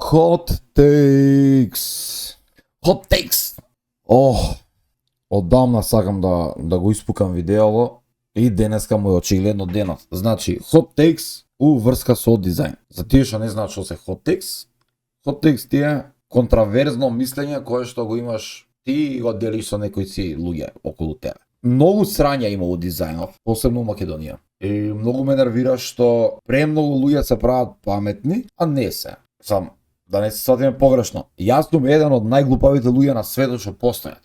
Hot takes. Hot takes. Одамна сакам да го испукам видеово и денеска му е очигледно денот. Значи, hot takes у врска со дизајн. За тие што не знаат што се hot takes ти е контраверзно мислење кое што го имаш ти и го делиш со некои си луѓе околу тебе. Многу срања има у дизајнов, посебно у Македонија. И многу ме нервира што премногу луѓе се прават паметни, а не се. Сам, да не се сватиме погрешно. Јас сум еден од најглупавите луѓе на светот што постојат.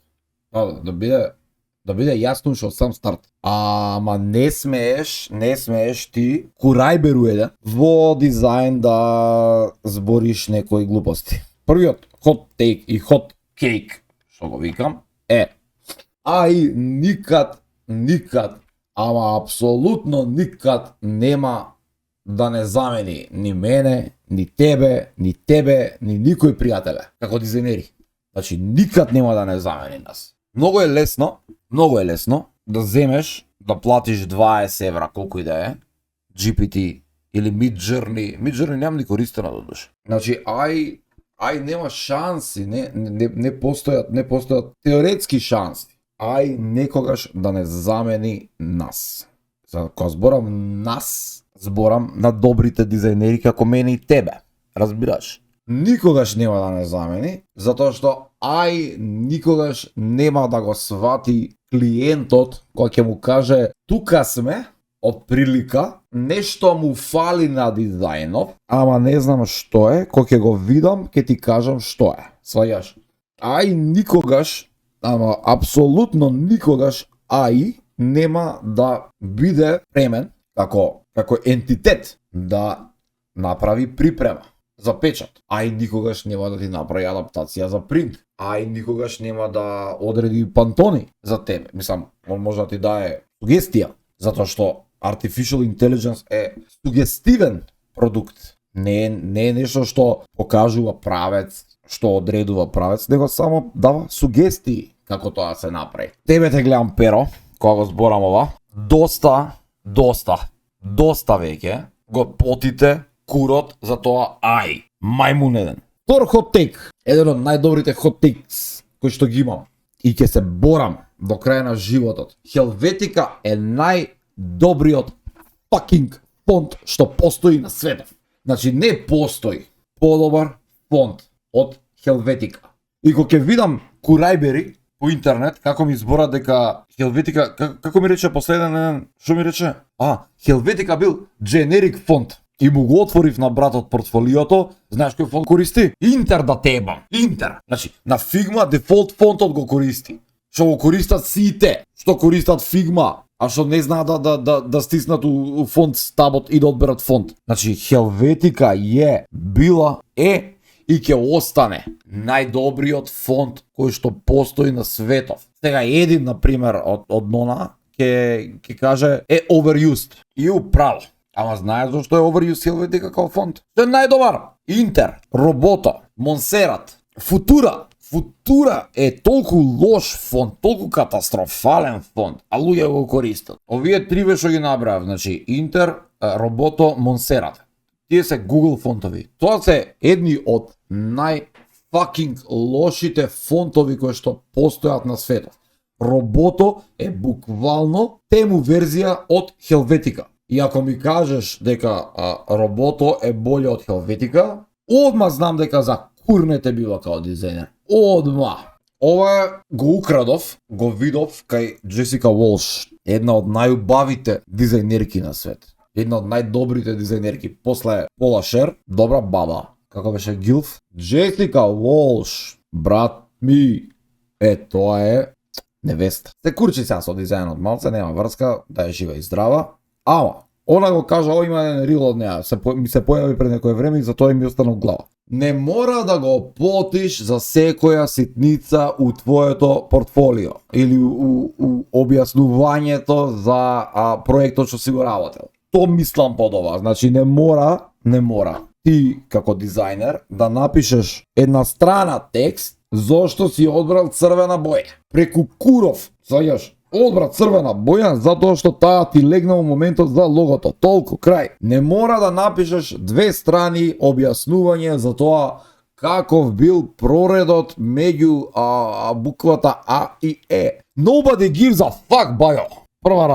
Да биде јасно што од сам старт. Ама не смееш ти курајберу еден во дизајн да збориш некои глупости. Првиот hot take и hot cake што го викам е никад, ама апсолутно никад нема да не замени ни мене, ни тебе, ни никој пријателе како дизајнери. Значи никад нема да не замени нас. Многу е лесно да земеш да платиш 20 евра, колку и да е, GPT или Midjourney немам ни користено до душа. Значи нема шанси, не постојат теоретски шанси. Некогаш да не замени нас. Кога зборам нас, зборам на добрите дизајнери како мене и тебе. Разбираш? Никогаш нема да не замени, затоа што никогаш нема да го свати клиентот кој ќе му каже тука сме, од прилика, нешто му фали на дизајнов, ама не знам што е, кога ќе го видам, ќе ти кажам што е. Сваѓаш? Никогаш, ама апсолутно никогаш нема да биде премен како ентитет да направи припрема за печат. Никогаш нема да ти направи адаптација за принт. Никогаш нема да одреди пантони за тебе. Мислам, он може да ти дае сугестија, затоа што Artificial Intelligence е сугестивен продукт. Не е нешто што покажува правец, што одредува правец, него само дава сугестии како тоа се направи. Тебе те гледам, Перо, кога го зборам ова, доста веќе го потите курот за тоа мајмун еден. Втор hot take, еден од најдобрите hot takes кои што ги имам и ќе се борам до крај на животот. Helvetica е најдобриот fucking фонт што постои на светот. Значи не постои подобар фонт од Helvetica. И кога ќе видам курајбери по интернет како ми збора дека Helvetica, како ми рече последен, што ми рече? Helvetica бил generic фонт. И му го отворив на братот портфолиото, знаеш кој фонт користи? Интер да тебам. Интер. Значи, на Figma дефолт фонтот го користи. Што го користат сите, што користат Figma, а што не знаат да стиснат у фонт стабот и да одберат фонт. Значи, Helvetica била и ќе остане најдобриот фонт кој што постои на светот. Сега един, например, од нона ќе каже overused. И управо. Ама знаеш зашто е overused Helvetica како фонт? Што е најдобар? Интер, Roboto, Montserrat, Futura. Futura е толку лош фонт, толку катастрофален фонт, а луѓе го користат. Овие три што ги набрав, значи Интер, Roboto, Montserrat. Тие се Google фонтови. Тоа се едни од најфакинг лошите фонтови кои што постојат на светот. Roboto е буквално тему верзија од Helvetica. И ако ми кажеш дека Roboto е боле од Helvetica, одма знам дека за курнете била као дизајнер. Одма. Ова го украдов, го видов кај Джесика Уолш, една од најубавите дизајнерки на свет. Една од најдобрите дизајнерки. После Пола Шер, добра баба. Како беше Гилф? Джесика Уолш, брат ми, тоа е невеста. Се курчи сега со дизајнот малце, нема врска, да е жива и здрава. Ама, она го кажа, има еден рил од неа, ми се појави пред некој време и затоа ми остана в глава. Не мора да го потиш за секоја ситница у твоето портфолио или у објаснувањето за проектот што си го работел. То мислам под ова, значи не мора ти како дизајнер да напишеш една страна текст зошто си одбрал црвена боја. Преку куров, сваѓаш, одбра црвена боја затоа што таа ти легна во моментот за логото. Толку, крај. Не мора да напишеш 2 страни објаснување за тоа каков бил проредот меѓу буквата А и Е. Nobody gives a fuck, бајо. Прва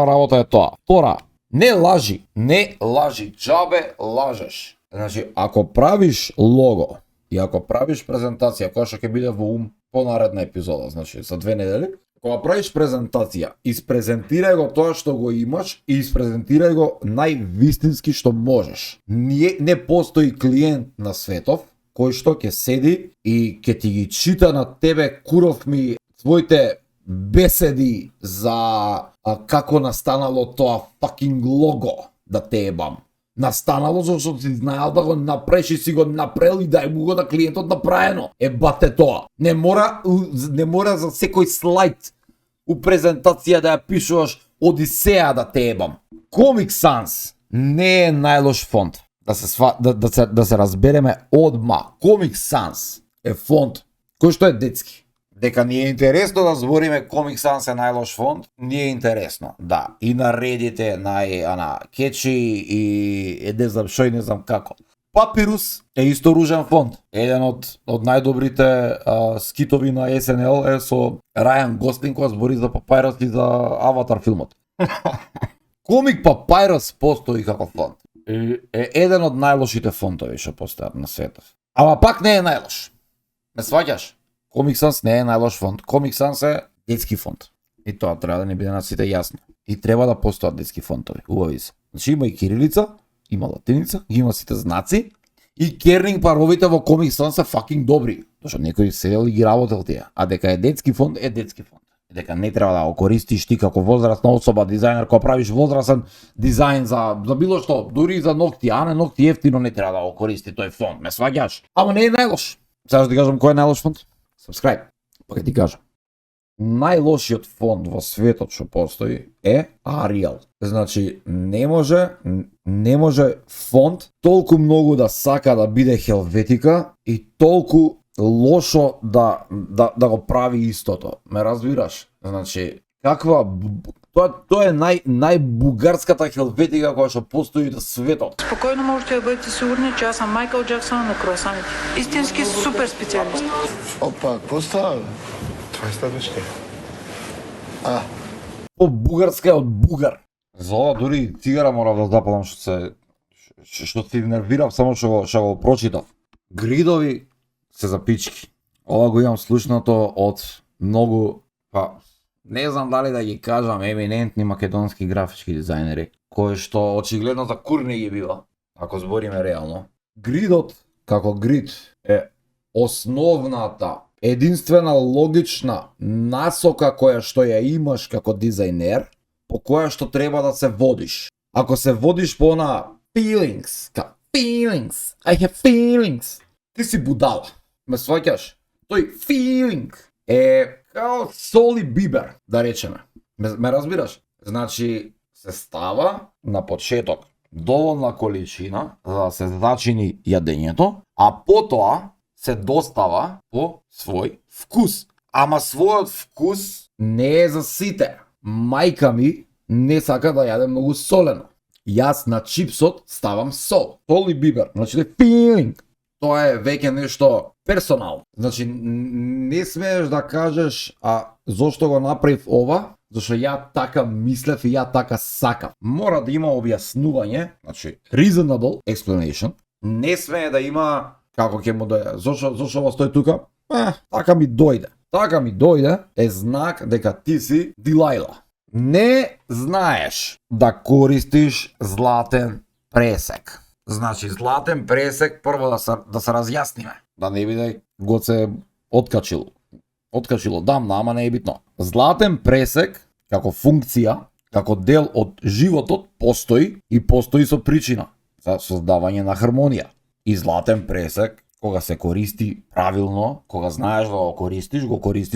работа е тоа. Втора, не лажи, џабе лажеш. Значи, ако правиш лого и ако правиш презентација која што ќе биде во ум по наредна епизода, значи за 2 недели, кога правиш презентација, испрезентирај го тоа што го имаш и испрезентирај го највистински што можеш. Не постои клиент на светов кој што ќе седи и ќе ти ги чита на тебе куров ми твоите беседи за како настанало тоа fucking лого да те ебам. Настанало зашто си знаел да го направиш и си го направил и дај му го на клиентот направено. Ебате тоа. Не мора за секој слайд у презентација да ја пишуваш Одисеја да те ебам. Comic Sans не е најлош фонт. Да се разбереме одма. Comic Sans е фонт кој што е детски. Дека ни е интересно да збориме Comic Sans е најлош фонт, ни е интересно, да. И наредите кетчи и не знам шо и не знам како. Папирус е исто ружен фонт. Еден од најдобрите скитови на SNL е со Рајан Гослинг која збори за Папирус и за Аватар филмот. Комик Папирус постои како фонт. Е еден од најлошите фонтови што постојат на светот. Ама пак не е најлош. Ме сваќаш? Comic Sans не е најлош фонт. Comic Sans е детски фонт. И тоа треба да ни биде на сите јасно. И треба да постојат детски фонтови. Убави се. Значи има и кирилица, има латиница, ги има сите знаци. И кернинг паровите во Comic Sans се fucking добри. Зашто некој седел и ги работел тие. А дека е детски фонт, е детски фонт. Дека не треба да го користиш ти како возрастна особа, дизајнер, кога правиш возрастен дизајн за било што, дури за ногти, а не ногти ефтино не треба да го користи тој фонт. Ме сваѓаш? Ама не е најлош. Сега ќе ти кажам кој е најлош фонт? Subscribe. Па ќе ти кажам. Најлошиот фонт во светот што постои е Arial. Значи не може фонт толку многу да сака да биде Хелветика и толку лошо да го прави истото. Ме разбираш? Значи тоа е најбугарската Хелветика која што постои на светот. Спокойно можете да бъдете сигурни, че аз съм Майкъл Джаксън на круасаните. Истински супер специалист. Опа, какво става? Това е следващия. По-бугарска е од бугар. За ова дури цигара морав да запалам што се нервирав само што го прочитав. Гридови се за пички. Ова го имам слушнато од многу, не знам дали да ги кажам, еминентни македонски графички дизајнери, кои што очигледно за курни ги бива, ако збориме реално. Гридот, како грид, е основната, единствена логична насока која што ја имаш како дизајнер, по која што треба да се водиш. Ако се водиш по она feelings, I have feelings, ти си будала. Ме сваќаш? Тој feeling е као соли бибер, да речеме. Ме разбираш? Значи, се става на почеток доволна количина за да се зачини јадењето, а потоа се достава по свој вкус. Ама својот вкус не е за сите. Мајка ми не сака да јаде многу солено. Јас на чипсот ставам сол. Сол и бибер. Значи, feeling. Тоа е веќе нешто персонално. Значи, не смееш да кажеш, зошто го направив ова, зашто ја така мислев и ја така сакав. Мора да има објаснување, значи, reasonable explanation. Не смее да има, како ќе му дојде, зошто ова стои тука? Така ми дојде. Така ми дојде е знак дека ти си Дилајла. Не знаеш да користиш златен пресек. Значи, златен пресек, прво да се разјасниме. Да не биде Гоце откачило. Откачило дамна, ама не е битно. Златен пресек, како функција, како дел од животот, постои и постои со причина за создавање на хармонија. И златен пресек, кога се користи правилно, кога знаеш да го користиш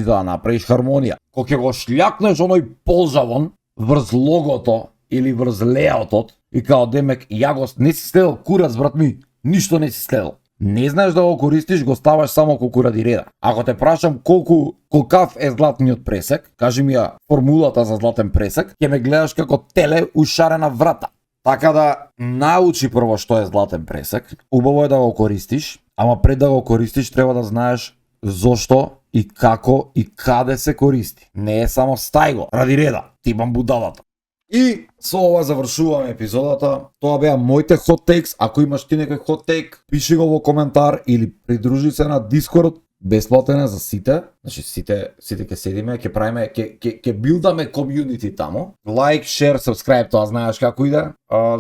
за да направиш хармонија. Кога ќе го шљакнеш оној полжавон врз логото или врз леаутот, и као демек, не си следел курац, брат ми, ништо не си следел. Не знаеш да го користиш, го ставаш само колку ради реда. Ако те прашам колкав е златниот пресек, кажи ми ја формулата за златен пресек, ќе ме гледаш како теле у шарена врата. Така да научи прво што е златен пресек, убаво е да го користиш, Ама пред да го користиш треба да знаеш зошто и како и каде се користи. Не е само стај го, ради реда, типам будалата. И со ова завршуваме епизодата. Тоа беа моите hot takes. Ако имаш ти некој hot take, пиши го во коментар или придружи се на Discord. Бесплатен е за сите. Значи сите ќе седиме, ќе правиме, ќе билдаме комјунити тамо. Лайк, шер, subscribe, тоа знаеш како иде.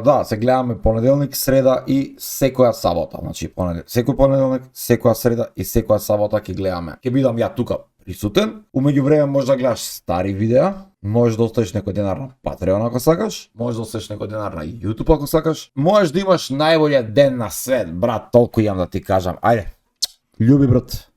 Да, се гледаме понеделник, среда и секоја сабота. Значи секој понеделник, секоја среда и секоја сабота ќе гледаме. Ќе бидам ја тука присутен. Умеѓу време можеш да гледаш стари видеа. Можеш да оставиш некој денар на Patreon ако сакаш. Можеш да оставиш некој денар на YouTube ако сакаш. Можеш да имаш најболјиот ден на свет, брат, толку имам да ти кажам. Ајде. Љуби, брат.